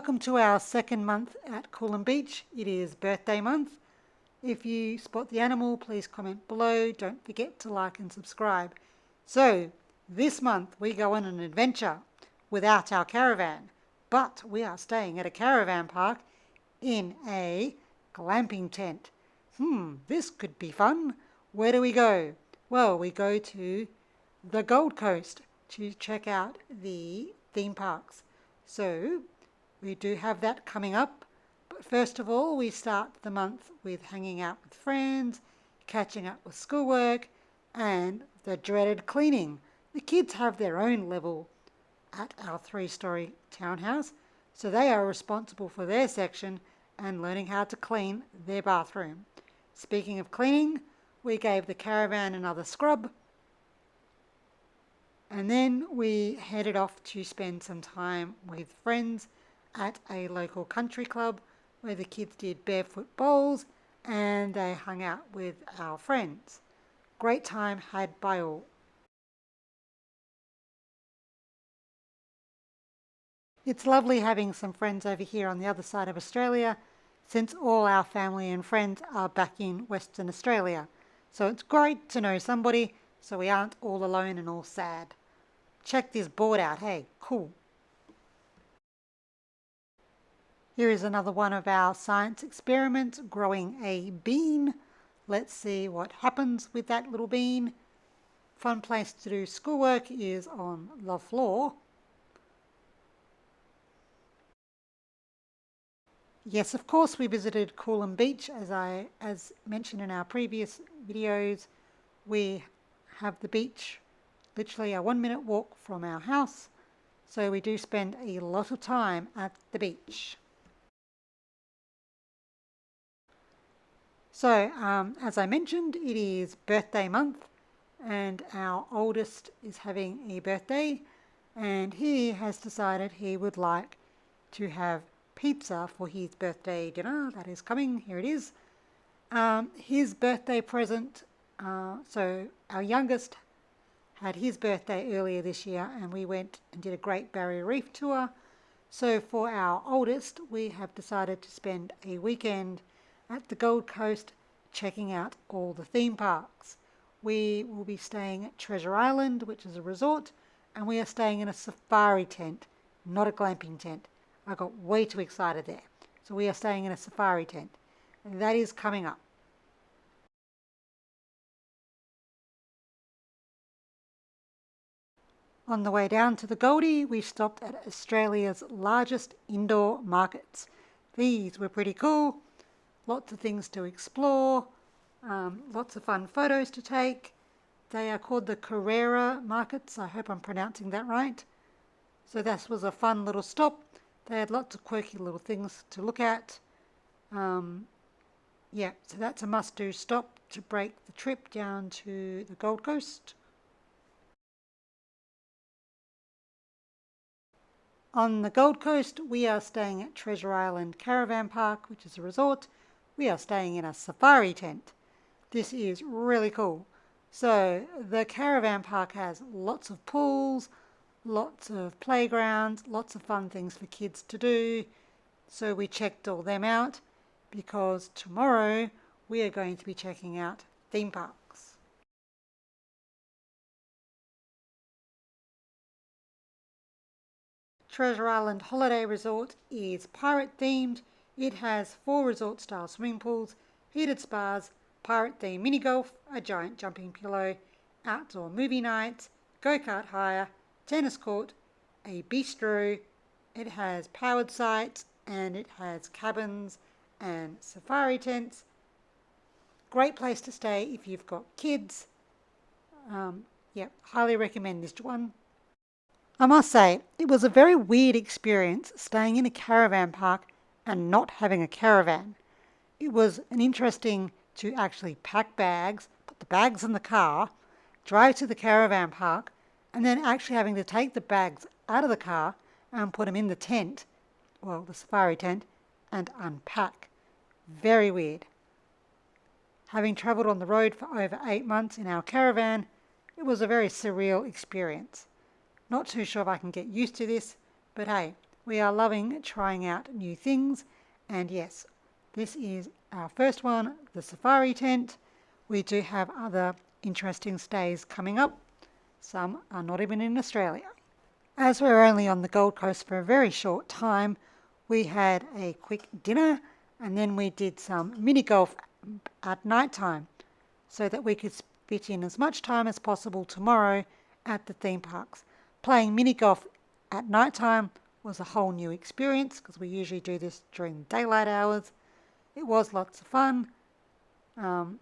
Welcome to our second month at Coolum Beach. It is birthday month. If you spot the animal, please comment below. Don't forget to like and subscribe. So, this month we go on an adventure without our caravan, but we are staying at a caravan park in a glamping tent. This could be fun. Where do we go? Well, we go to the Gold Coast to check out the theme parks. So, we do have that coming up. But first of all, we start the month with hanging out with friends, catching up with schoolwork, and the dreaded cleaning. The kids have their own level at our 3-story townhouse, so they are responsible for their section and learning how to clean their bathroom. Speaking of cleaning, we gave the caravan another scrub, and then we headed off to spend some time with friends at a local country club where the kids did barefoot bowls and they hung out with our friends. Great time had by all. It's lovely having some friends over here on the other side of Australia, since all our family and friends are back in Western Australia. So it's great to know somebody so we aren't all alone and all sad. Check this board out, hey, cool. Here is another one of our science experiments, growing a bean. Let's see what happens with that little bean. Fun place to do schoolwork is on the floor. Yes, of course, we visited Coolum Beach. As mentioned in our previous videos, we have the beach literally a 1-minute walk from our house. So we do spend a lot of time at the beach. So, as I mentioned, it is birthday month and our oldest is having a birthday, and he has decided he would like to have pizza for his birthday dinner. That is coming. Here it is. His birthday present, so our youngest had his birthday earlier this year and we went and did a Great Barrier Reef tour. So for our oldest, we have decided to spend a weekend at the Gold Coast checking out all the theme parks. We will be staying at Treasure Island, which is a resort, and we are staying in a safari tent, not a glamping tent. I got way too excited there. So we are staying in a safari tent. And that is coming up. On the way down to the Goldie, we stopped at Australia's largest indoor markets. These were pretty cool. Lots of things to explore, lots of fun photos to take. They are called the Carrara Markets. I hope I'm pronouncing that right. So this was a fun little stop. They had lots of quirky little things to look at. Yeah, so that's a must-do stop to break the trip down to the Gold Coast. On the Gold Coast, we are staying at Treasure Island Caravan Park, which is a resort. We are staying in a safari tent. This is really cool. So the caravan park has lots of pools, lots of playgrounds, lots of fun things for kids to do. So we checked all them out because tomorrow we are going to be checking out theme parks. Treasure Island Holiday Resort is pirate themed. It has 4 resort style swimming pools, heated spas, pirate themed mini golf, a giant jumping pillow, outdoor movie nights, go-kart hire, tennis court, a bistro. It has powered sites and it has cabins and safari tents. Great place to stay if you've got kids. Yeah, highly recommend this one. I must say, it was a very weird experience staying in a caravan park and not having a caravan. It was interesting to actually pack bags, put the bags in the car, drive to the caravan park, and then actually having to take the bags out of the car and put them in the tent, well, the safari tent, and unpack. Very weird. Having travelled on the road for over 8 months in our caravan, it was a very surreal experience. Not too sure if I can get used to this, but hey, We are loving trying out new things, and yes, this is our first one, the safari tent. We do have other interesting stays coming up. Some are not even in Australia. As we're only on the Gold Coast for a very short time, we had a quick dinner and then we did some mini golf at night time so that we could fit in as much time as possible tomorrow at the theme parks. Playing mini golf at night time was a whole new experience because we usually do this during daylight hours. It was lots of fun. And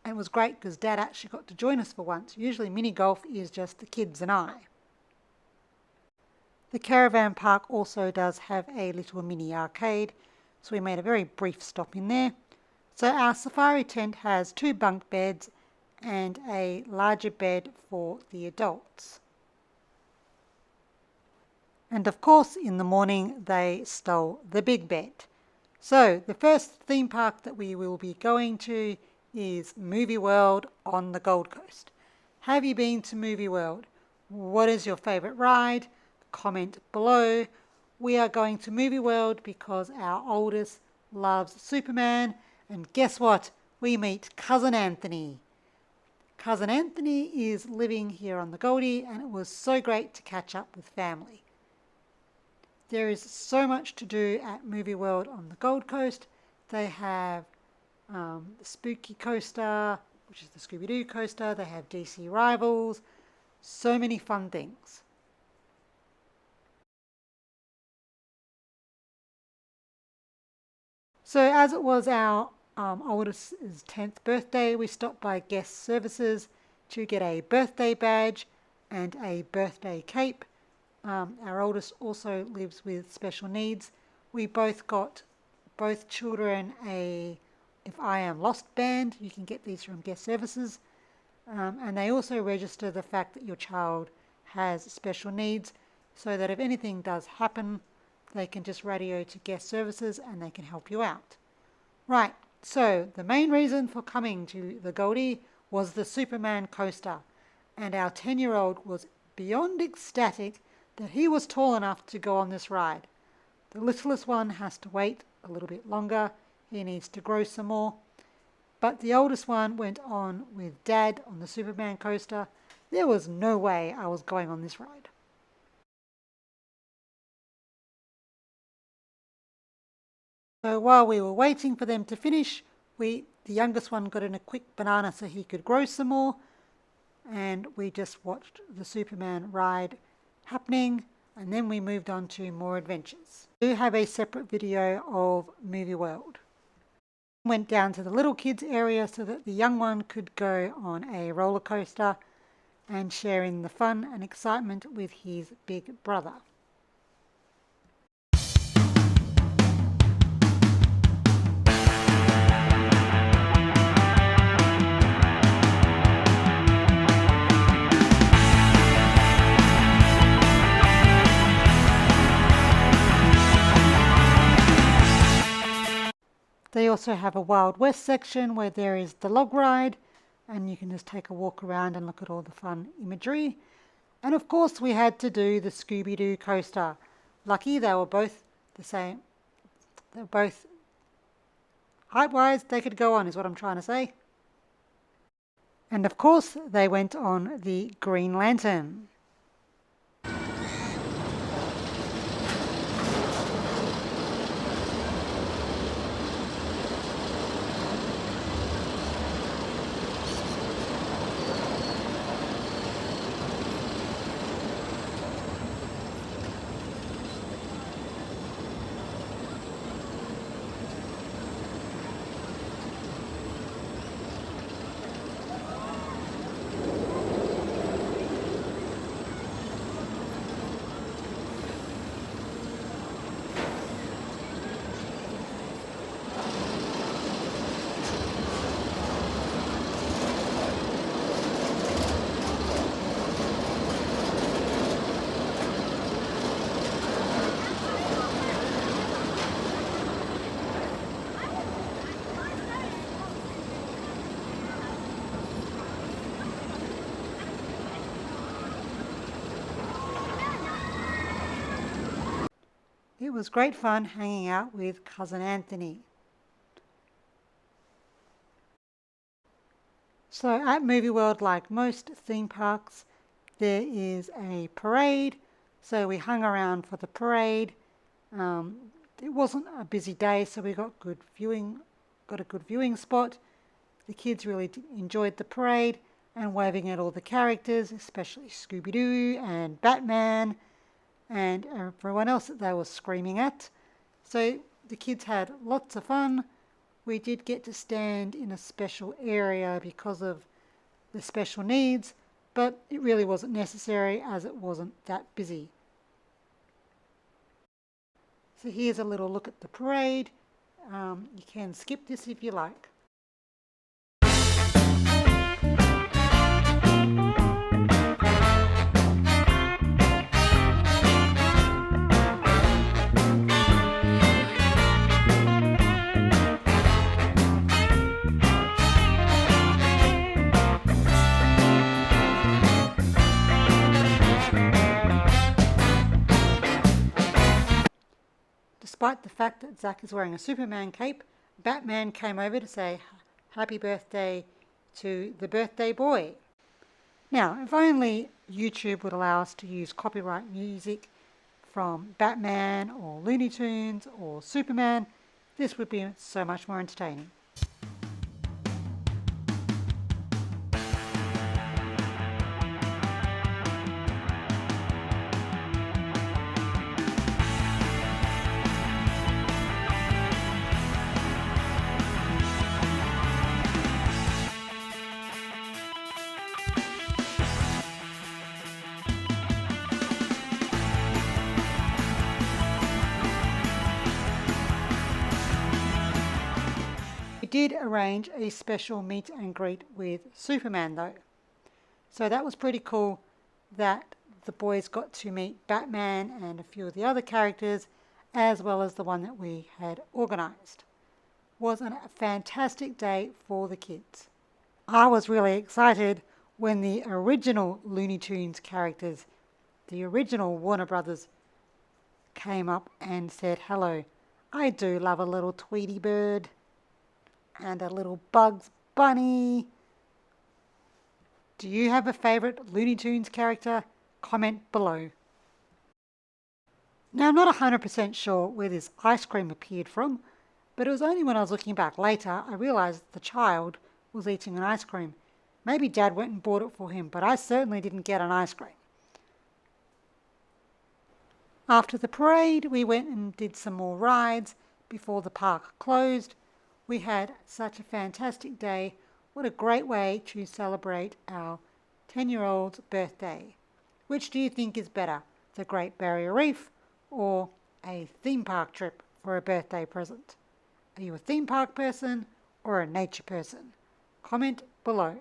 it was great because Dad actually got to join us for once. Usually mini golf is just the kids and I. The caravan park also does have a little mini arcade, so we made a very brief stop in there. So our safari tent has 2 bunk beds and a larger bed for the adults. And of course in the morning they stole the big bed. So the first theme park that we will be going to is Movie World on the Gold Coast. Have you been to Movie World? What is your favourite ride? Comment below. We are going to Movie World because our oldest loves Superman, and guess what? We meet Cousin Anthony. Cousin Anthony is living here on the Goldie, and it was so great to catch up with family. There is so much to do at Movie World on the Gold Coast. They have the Spooky Coaster, which is the Scooby-Doo coaster. They have DC Rivals. So many fun things. So as it was our oldest's 10th birthday, we stopped by Guest Services to get a birthday badge and a birthday cape. Our oldest also lives with special needs. We both got both children a If I Am Lost band. You can get these from Guest Services. And they also register the fact that your child has special needs so that if anything does happen, they can just radio to Guest Services and they can help you out. Right, so the main reason for coming to the Goldie was the Superman coaster. And our 10-year-old was beyond ecstatic that he was tall enough to go on this ride. The littlest one has to wait a little bit longer. He needs to grow some more. But the oldest one went on with Dad on the Superman coaster. There was no way I was going on this ride. So while we were waiting for them to finish, the youngest one got in a quick banana so he could grow some more. And we just watched the Superman ride happening, and then we moved on to more adventures. We do have a separate video of Movie World. Went down to the little kids area so that the young one could go on a roller coaster and share in the fun and excitement with his big brother. They also have a Wild West section where there is the log ride, and you can just take a walk around and look at all the fun imagery. And of course we had to do the Scooby-Doo coaster. Lucky they were both the same. They were both height-wise, they could go on is what I'm trying to say. And of course they went on the Green Lantern. it was great fun hanging out with Cousin Anthony. So at Movie World, like most theme parks, there is a parade. So we hung around for the parade. It wasn't a busy day, so we got a good viewing spot. The kids really enjoyed the parade and waving at all the characters, especially Scooby-Doo and Batman and everyone else that they were screaming at. So the kids had lots of fun. We did get to stand in a special area because of the special needs, but it really wasn't necessary as it wasn't that busy. So here's a little look at the parade. You can skip this if you like. Despite the fact that Zach is wearing a Superman cape, Batman came over to say happy birthday to the birthday boy. Now, if only YouTube would allow us to use copyright music from Batman or Looney Tunes or Superman, this would be so much more entertaining. We did arrange a special meet and greet with Superman though. So that was pretty cool that the boys got to meet Batman and a few of the other characters as well as the one that we had organised. Was a fantastic day for the kids. I was really excited when the original Looney Tunes characters, the original Warner Brothers, came up and said hello. I do love a little Tweety bird and a little Bugs Bunny. Do you have a favourite Looney Tunes character? Comment below. Now I'm not 100% sure where this ice cream appeared from, but it was only when I was looking back later I realised the child was eating an ice cream. Maybe Dad went and bought it for him, but I certainly didn't get an ice cream. After the parade, we went and did some more rides before the park closed. We had such a fantastic day. What a great way to celebrate our 10-year-old's birthday. Which do you think is better, the Great Barrier Reef or a theme park trip for a birthday present? Are you a theme park person or a nature person? Comment below.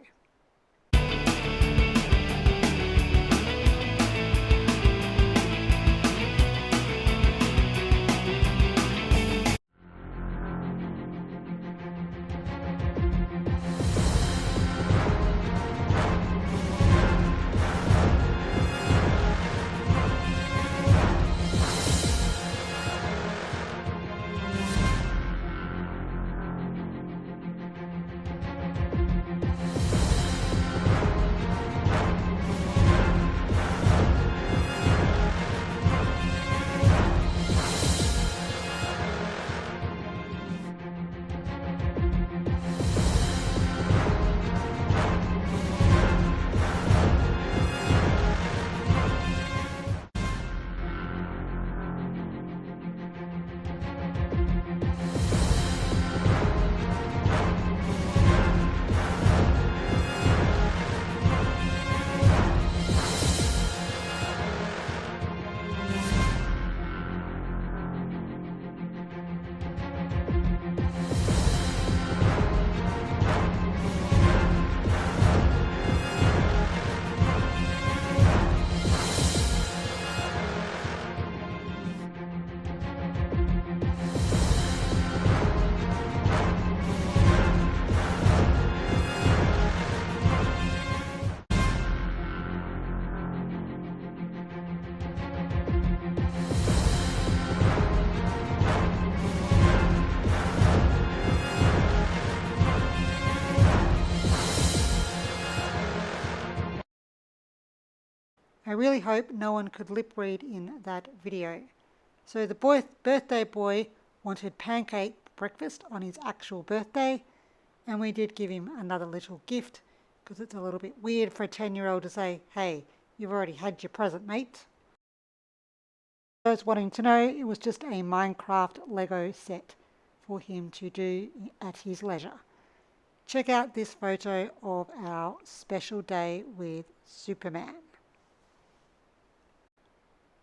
I really hope no one could lip read in that video. So the birthday boy wanted pancake breakfast on his actual birthday, and we did give him another little gift because it's a little bit weird for a 10-year-old to say, hey, you've already had your present, mate. Those wanting to know, it was just a Minecraft Lego set for him to do at his leisure. Check out this photo of our special day with Superman.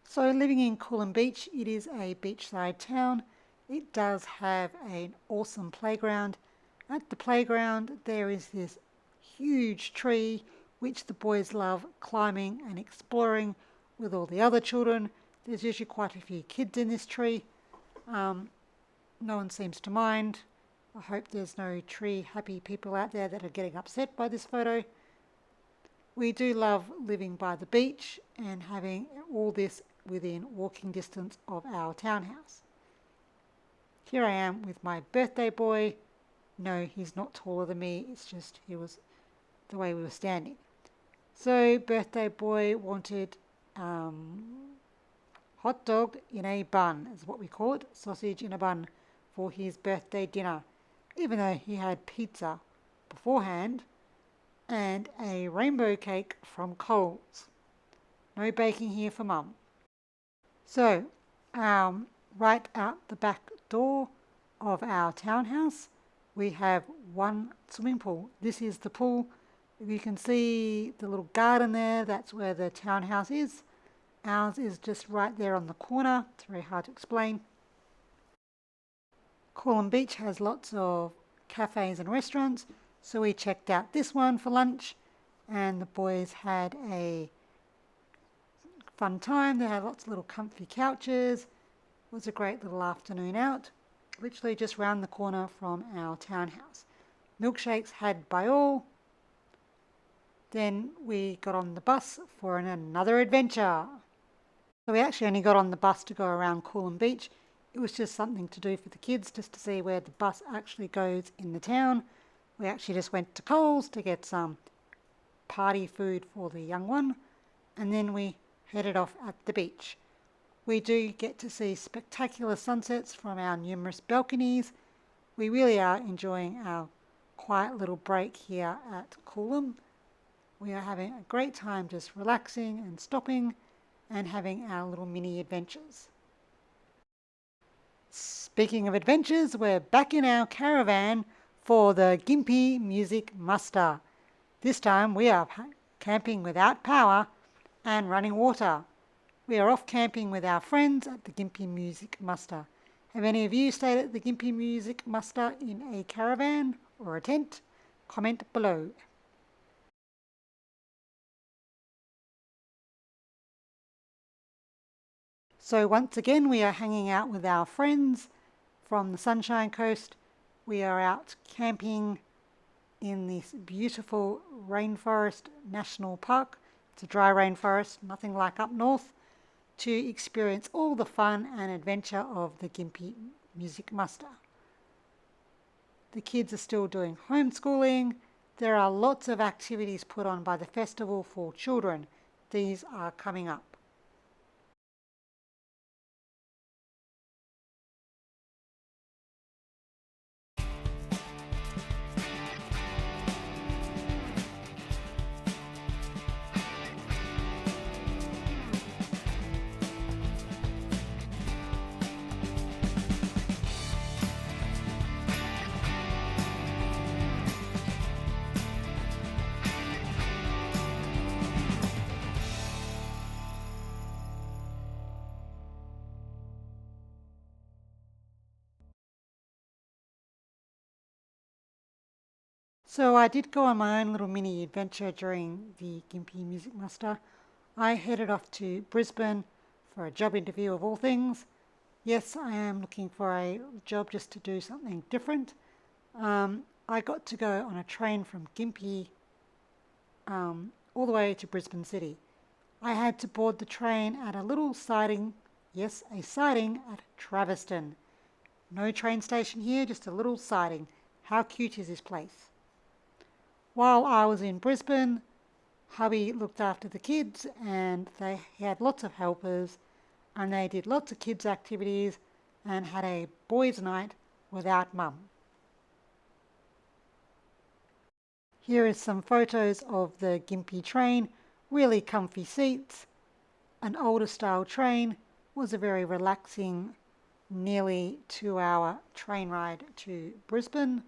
So living in Coolum Beach, it is a beachside town. It does have an awesome playground. At the playground there is this huge tree which the boys love climbing and exploring with all the other children. There's usually quite a few kids in this tree. No one seems to mind. I hope there's no tree happy people out there that are getting upset by this photo. We do love living by the beach and having all this within walking distance of our townhouse. Here I am with my birthday boy. No, he's not taller than me, it's just he was the way we were standing. So birthday boy wanted hot dog in a bun, is what we call it, sausage in a bun, for his birthday dinner, even though he had pizza beforehand and a rainbow cake from Coles. No baking here for Mum. So, right out the back door of our townhouse, we have one swimming pool. This is the pool. If you can see the little garden there, that's where the townhouse is. Ours is just right there on the corner. It's very hard to explain. Coolum Beach has lots of cafes and restaurants, so we checked out this one for lunch, and the boys had a fun time. They had lots of little comfy couches. It was a great little afternoon out, literally just round the corner from our townhouse. Milkshakes had by all. Then we got on the bus for another adventure. So we actually only got on the bus to go around Coolum Beach. It was just something to do for the kids, just to see where the bus actually goes in the town. We actually just went to Coles to get some party food for the young one, and then we headed off at the beach. We do get to see spectacular sunsets from our numerous balconies. We really are enjoying our quiet little break here at Coolum. We are having a great time just relaxing and stopping and having our little mini adventures. Speaking of adventures, we're back in our caravan for the Gympie music muster. This time we are camping without power and running water. We are off camping with our friends at the Gympie music muster. Have any of you stayed at the Gympie music muster in a caravan or a tent? Comment below. So once again we are hanging out with our friends from the Sunshine Coast. We are out camping in this beautiful rainforest national park. It's a dry rainforest, nothing like up north, to experience all the fun and adventure of the Gympie music muster. The kids are still doing homeschooling. There are lots of activities put on by the festival for children. These are coming up. So I did go on my own little mini adventure during the Gympie Music Muster. I headed off to Brisbane for a job interview of all things. Yes, I am looking for a job just to do something different. I got to go on a train from Gympie all the way to Brisbane City. I had to board the train at a little siding, yes, a siding at Traviston. No train station here, just a little siding. How cute is this place? While I was in Brisbane, Hubby looked after the kids and he had lots of helpers and they did lots of kids activities and had a boys' night without mum. Here is some photos of the Gympie train, really comfy seats, an older style train, was a very relaxing nearly 2-hour train ride to Brisbane.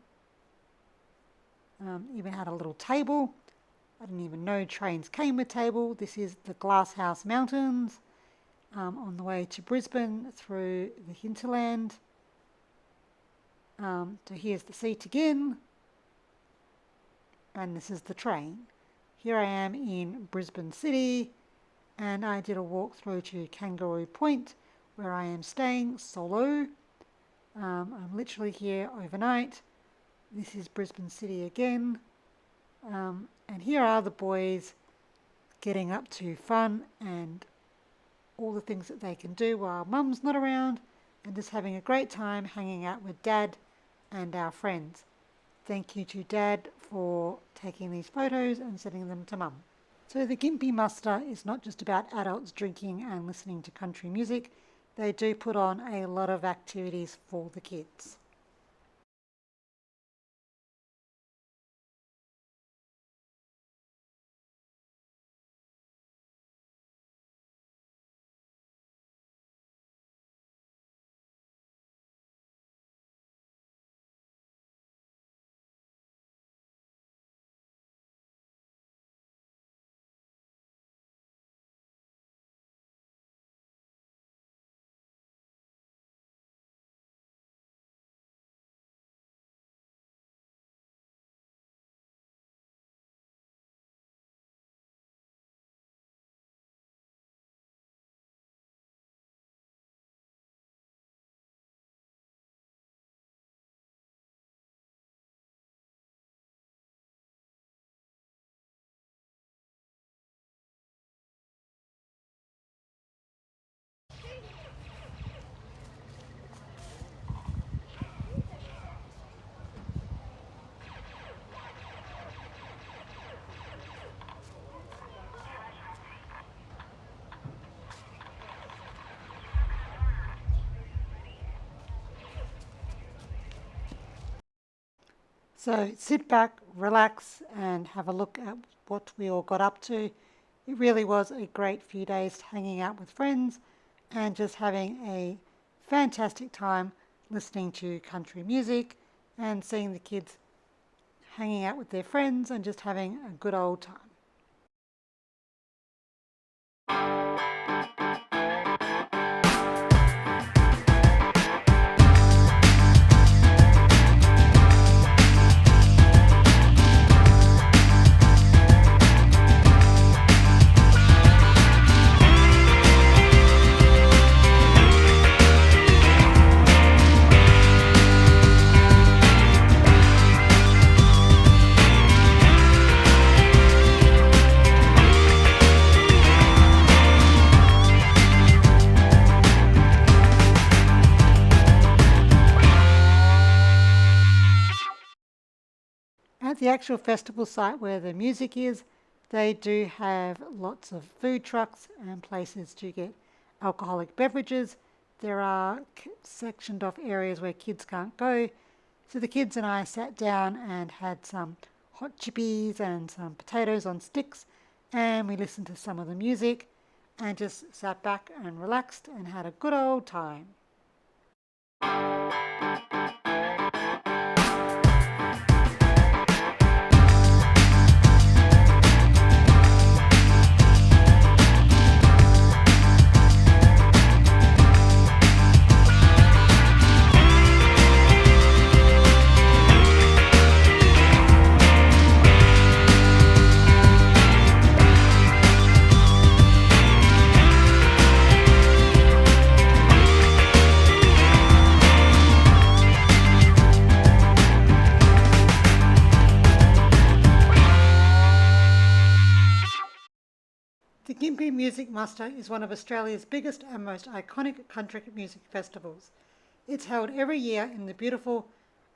Even had a little table. I didn't even know trains came with table. This is the Glasshouse Mountains on the way to Brisbane through the hinterland. So here's the seat again, and this is the train. Here I am in Brisbane City, and I did a walk through to Kangaroo Point, where I am staying solo. I'm literally here overnight. This is Brisbane City again. And here are the boys getting up to fun and all the things that they can do while mum's not around, and just having a great time hanging out with dad and our friends. Thank you to dad for taking these photos and sending them to mum. So the Gympie muster is not just about adults drinking and listening to country music. They do put on a lot of activities for the kids. So sit back, relax, and have a look at what we all got up to. It really was a great few days hanging out with friends and just having a fantastic time listening to country music and seeing the kids hanging out with their friends and just having a good old time. At the actual festival site where the music is, they do have lots of food trucks and places to get alcoholic beverages. There are sectioned off areas where kids can't go. So the kids and I sat down and had some hot chippies and some potatoes on sticks, and we listened to some of the music and just sat back and relaxed and had a good old time. The Gympie Music Muster is one of Australia's biggest and most iconic country music festivals. It's held every year in the beautiful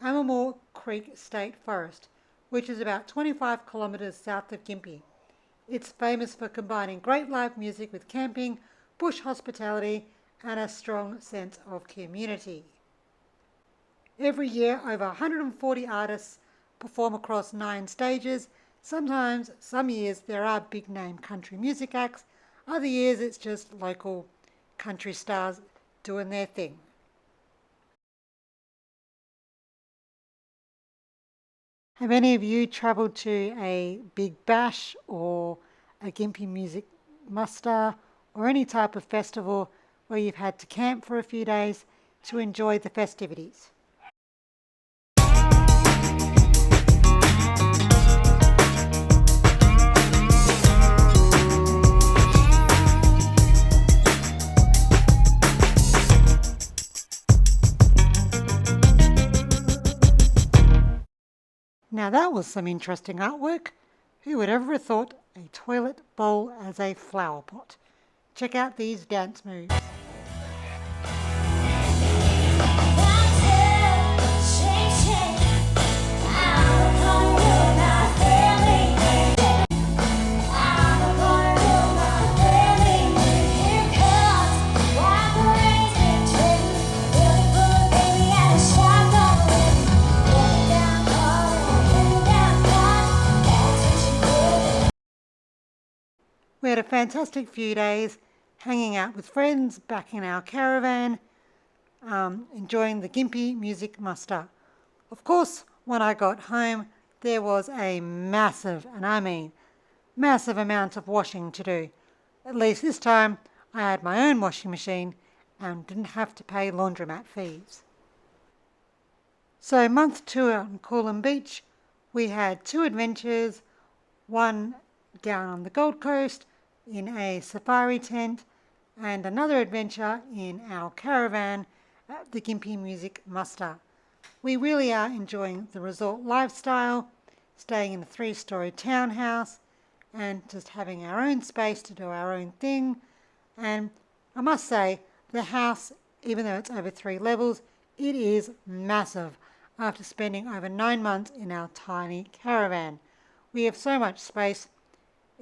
Ammermoor Creek State Forest, which is about 25 kilometres south of Gympie. It's famous for combining great live music with camping, bush hospitality, and a strong sense of community. Every year, over 140 artists perform across 9 stages. Sometimes, some years, there are big-name country music acts. Other years, it's just local country stars doing their thing. Have any of you travelled to a big bash or a Gympie music muster or any type of festival where you've had to camp for a few days to enjoy the festivities? Now that was some interesting artwork. Who would ever have thought a toilet bowl as a flower pot? Check out these dance moves. We had a fantastic few days hanging out with friends back in our caravan, enjoying the Gympie music muster. Of course, when I got home, there was a massive, and I mean massive amount of washing to do. At least this time, I had my own washing machine and didn't have to pay laundromat fees. So month 2 on Coolum Beach, we had 2 adventures, one down on the Gold Coast in a safari tent and another adventure in our caravan at the Gympie music muster. We really are enjoying the resort lifestyle, staying in a 3-story townhouse and just having our own space to do our own thing. And I must say, the house, even though it's over 3 levels, it is massive after spending over 9 months in our tiny caravan. We have so much space.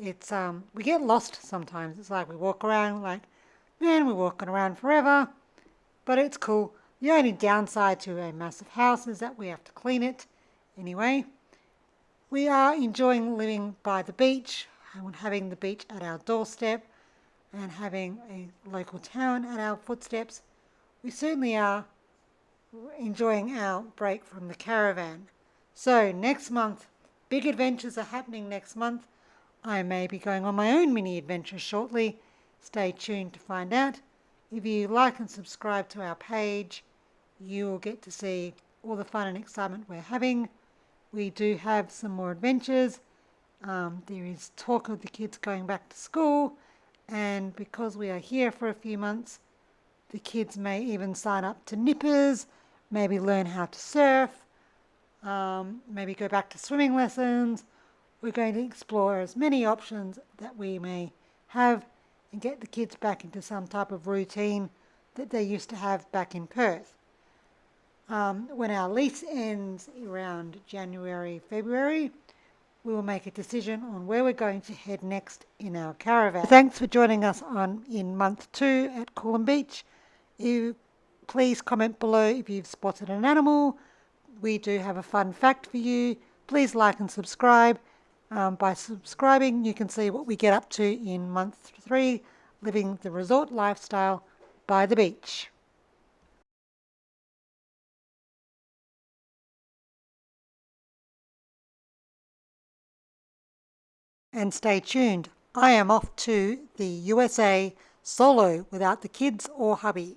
It's we get lost sometimes. It's like we walk around like, man, we're walking around forever, but it's cool. The only downside to a massive house is that we have to clean it. Anyway, we are enjoying living by the beach and having the beach at our doorstep and having a local town at our footsteps. We certainly are enjoying our break from the caravan. So next month, big adventures are happening next month. I may be going on my own mini adventure shortly. Stay tuned to find out. If you like and subscribe to our page, you will get to see all the fun and excitement we're having. We do have some more adventures. There is talk of the kids going back to school, and because we are here for a few months, the kids may even sign up to nippers, maybe learn how to surf, maybe go back to swimming lessons. We're going to explore as many options that we may have and get the kids back into some type of routine that they used to have back in Perth. When our lease ends around January, February, we will make a decision on where we're going to head next in our caravan. Thanks for joining us in month 2 at Coolum Beach. Please comment below if you've spotted an animal. We do have a fun fact for you. Please like and subscribe. By subscribing, you can see what we get up to in month 3, living the resort lifestyle by the beach. And stay tuned. I am off to the USA solo without the kids or hubby.